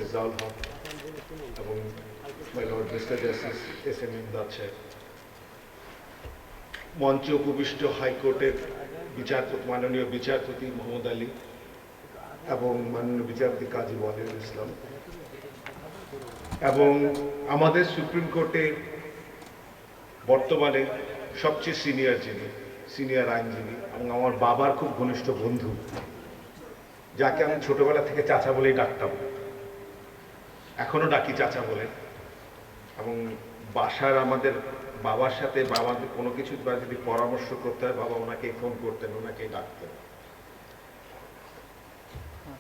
রেজাউল হক এবং my lord mister justice S M Imdad সাহেব, মঞ্চে উপবিষ্ট হাইকোর্টের বিচারপতি মাননীয় বিচারপতি মোহাম্মদ আলী এবং মাননীয় বিচারপতি কাজী ওয়ালিউল ইসলাম এবং আমাদের সুপ্রিম কোর্টে বর্তমানে সবচেয়ে সিনিয়র আইনজীবী এবং আমার বাবার খুব ঘনিষ্ঠ বন্ধু, যাকে আমি ছোটবেলা থেকে চাচা বলেই ডাকতাম, এখনো ডাকি চাচা বলে। এবং বাসার আমাদের বাবার সাথে বাবাদের কোনো কিছু যদি পরামর্শ করতে হয়, বাবা ওনাকেই ফোন করতেন, ওনাকেই ডাকতেন,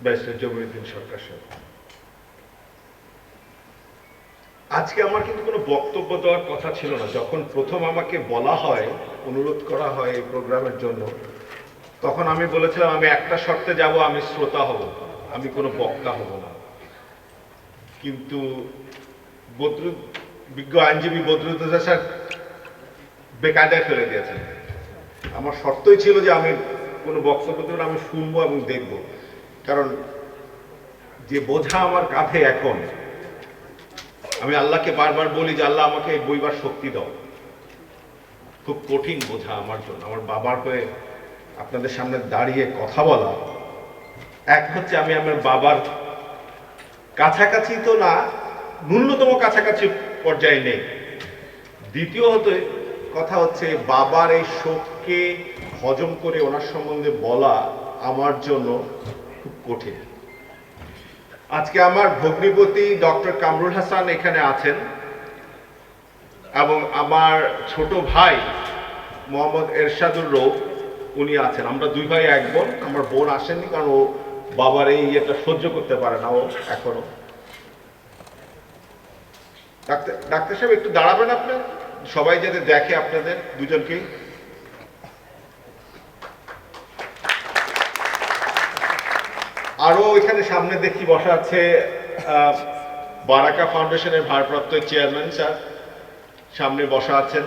ব্যারিস্টার জমিরুদ্দিন সরকার সাহেব। আজকে আমার কিন্তু কোনো বক্তব্য দেওয়ার কথা ছিল না। যখন প্রথম আমাকে বলা হয়, অনুরোধ করা হয় এই প্রোগ্রামের জন্য, তখন আমি বলেছিলাম আমি একটা শর্তে যাব, আমি শ্রোতা হব, আমি কোনো বক্তা হব না। কিন্তু বিজ্ঞ আইনজীবী বদরুদ্দোজা স্যার বেকায়দায় ফেলে দিয়েছেন। আমার শর্তই ছিল যে আমি কোনো বক্তব্য দেব না, আমি শুনবো এবং দেখব। কারণ যে বোঝা আমার কাঁধে এখন, আমি আল্লাহকে বারবার বলি যে আল্লাহ আমাকে বইবার শক্তি দাও। খুব কঠিন বোঝা আমার জন্য, আমার বাবার হয়ে আপনাদের সামনে দাঁড়িয়ে কথা বলা। এক হচ্ছে আমি আমার বাবার কাছাকাছি তো না, ন্যূনতম কাছাকাছি পর্যায়ে নেই। দ্বিতীয় কথা হচ্ছে বাবার এই শোককে হজম করে ওনার সম্বন্ধে বলা আমার জন্য খুব কঠিন। আজকে আমার ভগ্নিপতি ডক্টর কামরুল হাসান এখানে আছেন এবং আমার ছোট ভাই মোহাম্মদ এরশাদুর রৌফ উনি আছেন। আমরা দুই ভাই এক বোন। আমার বোন আসেননি কারণ ও বাবার এই ইয়েটা সহ্য করতে পারে না ও এখনো। ডাক্তার সাহেব একটু দাঁড়াবেন আপনার, সবাই যাতে দেখে আপনাদের দুজনকেই। আরো এখানে সামনে দেখি বসা আছে বারাকা ফাউন্ডেশনের ভারপ্রাপ্ত চেয়ারম্যান স্যার, সামনে বসা আছেন।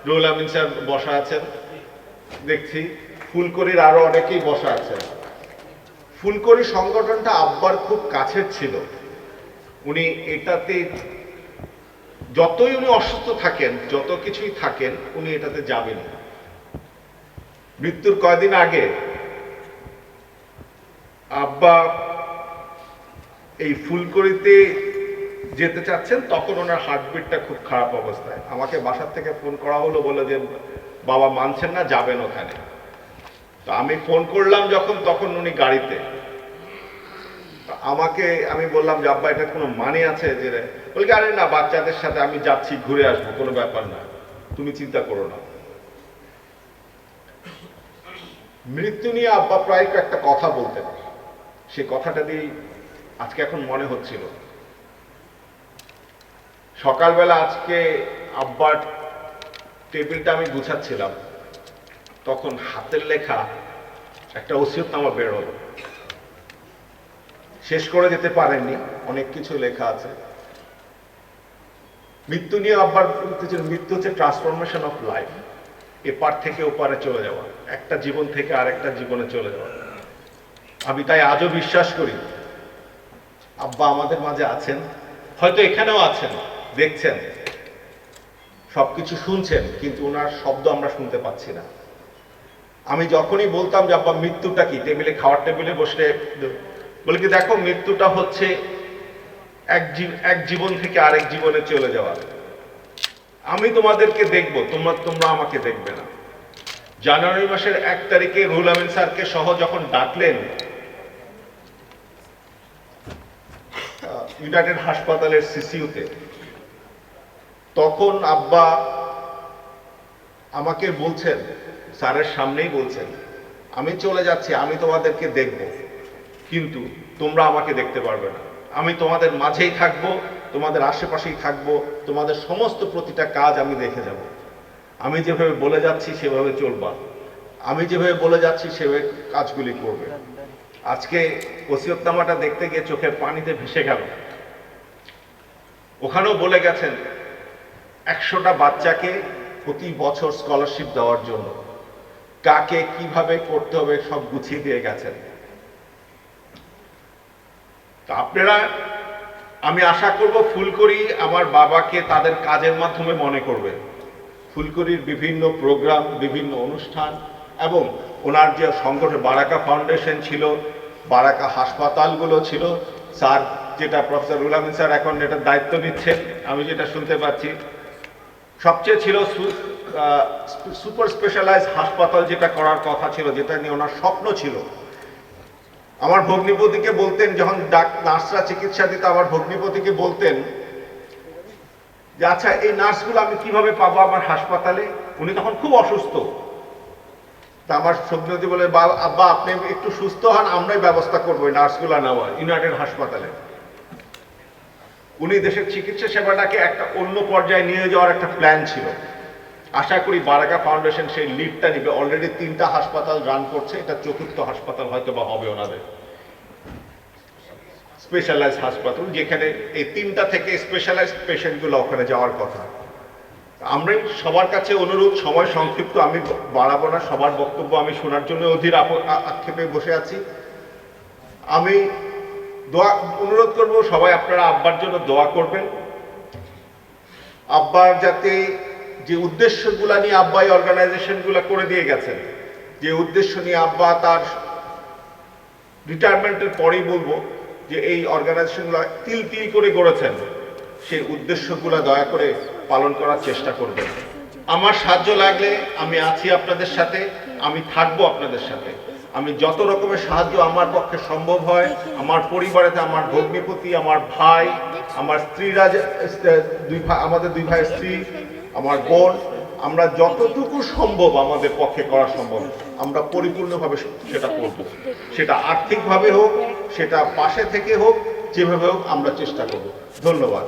রুহুল আমিন স্যার বসা আছেন দেখছি। ফুলকড়ির আরো অনেকেই বসা আছেন। ফুলকড়ি সংগঠনটা আব্বার খুব কাছের ছিল। উনি এটাতে যতই উনি অসুস্থ থাকেন, যত কিছুই থাকেন, উনি এটাতে যাবেন। মৃত্যুর কয়দিন আগে আব্বা এই ফুলকড়িতে যেতে চাচ্ছেন, তখন ওনার হার্টবিটটা খুব খারাপ অবস্থায়। আমাকে বাসার থেকে ফোন করা হলো, বলে যে বাবা মানছেন না, যাবেন ওখানে। তো আমি ফোন করলাম যখন, তখন উনি গাড়িতে। আমি বললাম যে আব্বা এটা কোনো মানে আছে? যে বলে আরে না, বাচ্চাদের সাথে আমি যাচ্ছি, ঘুরে আসবো, কোনো ব্যাপার না, তুমি চিন্তা করো না। মৃত্যু নিয়ে আব্বা প্রায় একটা কথা বলতেন, সেই কথাটা দিয়ে আজকে এখন মনে হচ্ছিল। সকালবেলা আজকে আব্বার টেবিলটা আমি গুছাচ্ছিলাম, তখন হাতের লেখা একটা ওসিয়তনামা বের হলো। শেষ করে যেতে পারেননি, অনেক কিছু লেখা আছে। মৃত্যু নিয়ে আব্বার মৃত্যু হচ্ছে ট্রান্সফরমেশন অফ লাইফ, এপার থেকে ওপারে চলে যাওয়া, একটা জীবন থেকে আরেকটা জীবনে চলে যাওয়া। আমি তাই আজও বিশ্বাস করি আব্বা আমাদের মাঝে আছেন, হয়তো এখানেও আছেন, দেখছেন, সবকিছু শুনছেন, কিন্তু ওনার শব্দ আমরা শুনতে পাচ্ছি না। আমি যখনই বলতাম যে আব্বা মৃত্যুটা কি, টেবিলে খাওয়ার টেবিলে বসলে বলে কি, দেখো মৃত্যুটা হচ্ছে এক জীবন থেকে আরেক জীবনে চলে যাওয়া। আমি তোমাদেরকে দেখবো, তোমরা আমাকে দেখবে না। জানুয়ারি মাসের 1 তারিখে রুহুল আমিন স্যারকে সহ যখন ডাকলেন ইউনাইটেড হাসপাতালের সিসিউতে, তখন আব্বা আমাকে বলছেন, স্যারের সামনেই বলছেন, আমি চলে যাচ্ছি, আমি তোমাদেরকে দেখব, কিন্তু তোমরা আমাকে দেখতে পারবে না। আমি তোমাদের মাঝেই থাকবো, তোমাদের আশেপাশেই থাকবো, তোমাদের সমস্ত প্রতিটা কাজ আমি দেখে যাব। আমি যেভাবে বলে যাচ্ছি সেভাবে চলবা, আমি যেভাবে বলে যাচ্ছি সেভাবে কাজগুলি করবে। আজকে ওসিয়তনামাটা দেখতে গিয়ে চোখের পানিতে ভেসে গেল। ওখানেও বলে গেছেন 100টা বাচ্চাকে প্রতি বছর স্কলারশিপ দেওয়ার জন্য কাকে কিভাবে করতে হবে সব গুছিয়ে দিয়ে গেছেন। তা আপনারা আমি আশা করব ফুলকড়ি আমার বাবাকে তাদের কাজের মাধ্যমে মনে করবে। ফুলকড়ির বিভিন্ন প্রোগ্রাম, বিভিন্ন অনুষ্ঠান এবং ওনার যে সংগঠন বারাকা ফাউন্ডেশন ছিল, বারাকা হাসপাতালগুলো ছিল, স্যার যেটা প্রফেসর রুহুল আমিন স্যার এখন এটার দায়িত্ব নিচ্ছেন, আমি যেটা শুনতে পাচ্ছি সবচেয়ে ছিল সুপার স্পেশালাইজ হাসপাতাল যেটা করার কথা ছিল, যেটা নিয়ে ওনার স্বপ্ন ছিল। আমার ভগ্নিপতিকে বলতেন, যখন নার্সরা চিকিৎসা দিত, আমার ভগ্নিপতিকে বলতেন যে আচ্ছা এই নার্সগুলো আমি কিভাবে পাবো আমার হাসপাতালে। উনি তখন খুব অসুস্থ। তা আমার ভগ্নিপতি বলে, আব্বা আপনি একটু সুস্থ হন, আমরাই ব্যবস্থা করবো এই নার্সগুলো নেওয়ার ইউনাইটেড হাসপাতালে। উনি দেশের চিকিৎসা সেবাটাকে একটা অন্য পর্যায়ে নিয়ে যাওয়ার একটা প্ল্যান ছিল। আশা করি বারাকা ফাউন্ডেশন সেই লিডটা নিবে। অলরেডি 3টা হাসপাতাল রান করছে, এটা 4র্থ হাসপাতাল হয়তো বা হবে ওনাদের, স্পেশালাইজ হাসপাতাল, যেখানে এই 3টা থেকে স্পেশালাইজ পেশেন্টগুলো ওখানে যাওয়ার কথা। আমরাই সবার কাছে অনুরোধ, সময় সংক্ষিপ্ত, আমি বাড়াবো না, সবার বক্তব্য আমি শোনার জন্য অধীর আক্ষেপে বসে আছি। আমি অনুরোধ করব সবাই আপনারা আব্বার জন্য দোয়া করবেন। আব্বার যাতে যে উদ্দেশ্যগুলা নিয়ে আব্বা এই অর্গানাইজেশনগুলো করে দিয়ে গেছেন, যে উদ্দেশ্য নিয়ে আব্বা তার রিটায়ারমেন্টের পরেই বলবো যে এই অর্গানাইজেশনগুলো তিল তিল করে গড়েছেন, সেই উদ্দেশ্যগুলো দয়া করে পালন করার চেষ্টা করবেন। আমার সাহায্য লাগলে আমি আছি আপনাদের সাথে, আমি থাকবো আপনাদের সাথে। আমি যত রকমের সাহায্য আমার পক্ষে সম্ভব হয়, আমার পরিবারেতে আমার ভগ্নিপতি, আমার ভাই, আমার স্ত্রীরা, আমাদের 2 ভাইয়ের স্ত্রী, আমার বোন, আমরা যতটুকু সম্ভব আমাদের পক্ষে করা সম্ভব আমরা পরিপূর্ণভাবে সেটা করব। সেটা আর্থিকভাবে হোক, সেটা পাশে থেকে হোক, যেভাবে হোক আমরা চেষ্টা করব। ধন্যবাদ।